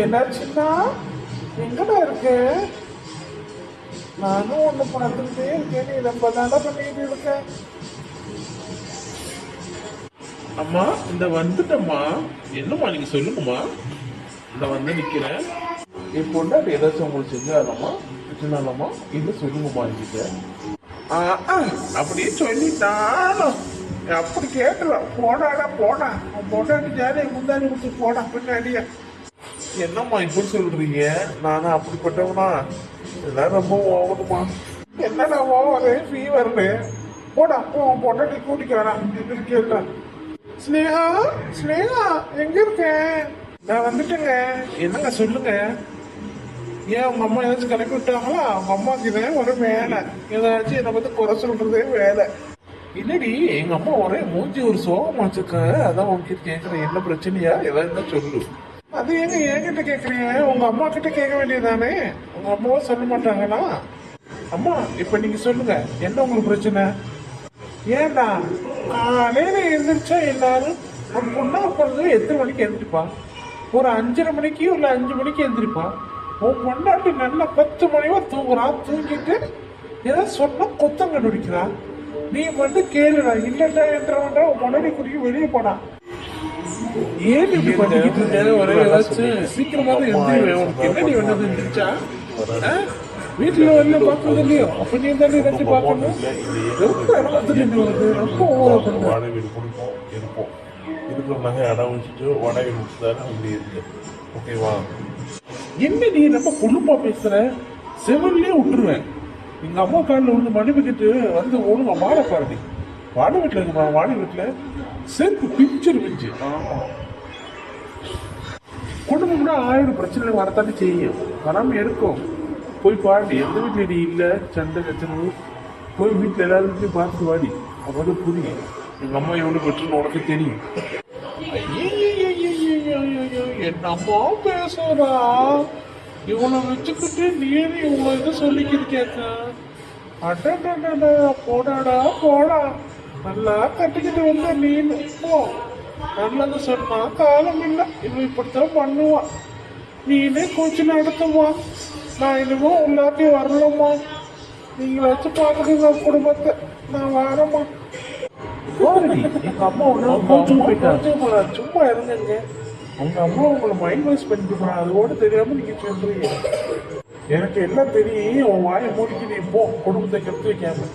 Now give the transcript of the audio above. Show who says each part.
Speaker 1: என்னாச்சுன்னா எங்கடா இருக்கு? நானும் ஒண்ணு பார்த்துக்கிட்டே இருக்கேன். நீ ரொம்ப தானே பண்ணிட்டு இருக்க. அம்மா இந்த வந்துட்டம்மா. என்னம்மா நீங்க சொல்லுங்கம்மா. இந்த வந்து நிக்கிறேன். என் பொண்டாட்டி ஏதாச்சும் உங்களுக்கு செஞ்சாலம்மா பிரச்சனைலாமா இது சொல்லுங்கம்மா என்கிட்ட. அப்படியே சொல்லிட்டாலும் அப்படி கேட்டுறேன். போடாடா போடா, உன் பொண்டாட்டி ஜாலியை முந்தாடி விட்டு போடா பின்னாடியே. என்னம்மா இப்படி சொல்றீங்க? நானும் அப்படிப்பட்டவனா? இதெல்லாம் ரொம்ப ஓவருமா. என்னடா ஓவரு ஃபீவர்னு? போடா போ, உன் பொண்டாட்டி கூட்டிக்க வேணாம் என்று கேட்டேன். ஸ்னேகா ஸ்னேகா எங்க இருக்கேன்? நான் வந்துட்டேங்க. என்னங்க சொல்லுங்க. ஏன் உங்க அம்மா ஏதாச்சும் கிளப்பி விட்டாங்களா? உங்க அம்மாக்கு இதே ஒரு வேலை, ஏதாச்சும் என்னை பத்தி குறை சொல்றதே வேலை. இல்லடி, எங்க அம்மா ஒரே மூஞ்சி ஒரு சோகம் வச்சிருக்க. அதான் உங்ககிட்ட கேட்கறேன், என்ன பிரச்சனையா ஏதாவது சொல்லு. அது ஏங்க என்கிட்ட கேட்கறீங்க? உங்க அம்மா கிட்ட கேட்க வேண்டியதானே? உங்க அம்மாவும் சொல்ல மாட்டாங்களா? அம்மா இப்ப நீங்க சொல்லுங்க, என்ன உங்களுக்கு பிரச்சனை? ஏண்டா காலையில எழுந்திரிச்சா எல்லாரும் ஒரு பொண்ணா பிறகு எத்தனை மணிக்கு எழுந்திரிப்பா? ஒரு 5:30 மணிக்கு இல்ல 5 மணிக்கு எழுந்திரிப்பா. உன் பொண்டாட்டி நல்லா 10 மணி வரை தூங்குறான். தூங்கிட்டு ஏதாவது சொன்னா கொத்தம் கண்டுபிடிக்கிறான். நீ வந்து கேளுடா, இல்லடா என்றவன்றா உன் பொண்டாட்டி குடிக்க வெளியே போனா. ஏன் இப்படி பண்ணிக்கிட்டு இருக்க? ஒரே ஏதாச்சும் சீக்கிரமா தான் எழுந்திருவேன். உனக்கு என்னடி வேண்டது இருந்துச்சா? வீட்டுல வந்து பாக்குறது இல்லையோ? அப்ப நீ தானே ஏதாச்சும் பாக்கணும். ரொம்ப இடத்துல வருது, ரொம்ப ஓவரா பண்ண.
Speaker 2: வாடகை வீடு கொடுப்போம் இருப்போம். இருக்கிற நகை அடம் வச்சுட்டு வாடகை முடிச்சுதானே அப்படி இருக்கு. ஓகேவா?
Speaker 1: என்ன நீ ரொம்ப குடும்பமா பேசுற? செவன்லயே விட்டுருவேன். எங்க அம்மா காலில் விழுந்து மன்னிப்புக்கிட்டு வந்து ஒழுங்கா வாழ பாருடி. வாடகை வீட்டுல இருக்குமா? வாடகை வீட்டுல செருப்பு பிஞ்சர் பிஞ்சு. குடும்பம்னா 1000 பிரச்சனை வரத்தானே செய்யும், வராம இருக்கும். போய் பாடி எந்த வீட்டுல நீ இல்ல சண்டை கச்சனு போய் வீட்டுல எல்லாரும் வீட்லயும் பார்த்துட்டு வாடி. அப்போது புரியும் எங்க அம்மா எவ்வளவு பெற்றுன்னு உனக்கு தெரியும். என்னம்மா பேசுறா? இவனை வச்சுக்கிட்டு நீனு இவங்க இது சொல்லிக்கிட்டு கேட்க. அடடா போடாடா போடா. நல்லா கட்டிக்கிட்டு வந்த நீனு போ. நல்லது சொன்னா காலம் இல்லை. இவன் இப்படித்தான் பண்ணுவான். நீனே கொஞ்சம் நடத்துமா. நான் இனிமே உள்ளாட்டி வரலம்மா. நீங்களாச்சும் பார்க்குறீங்க குடும்பத்தை. நான் வரேம்மா. எங்க அம்மா சும்மா இருந்தேங்க. உங்க அம்மா உங்களை மைண்ட் வாஷ் பண்ணிட்டு போறாங்க. அது கூட தெரியாம நீங்க சொல்றீங்க. எனக்கு எல்லாம் தெரியும். உன் வாயை மூடிக்கு நீ போ, குடும்பத்தை கெடுத்து வைக்காம.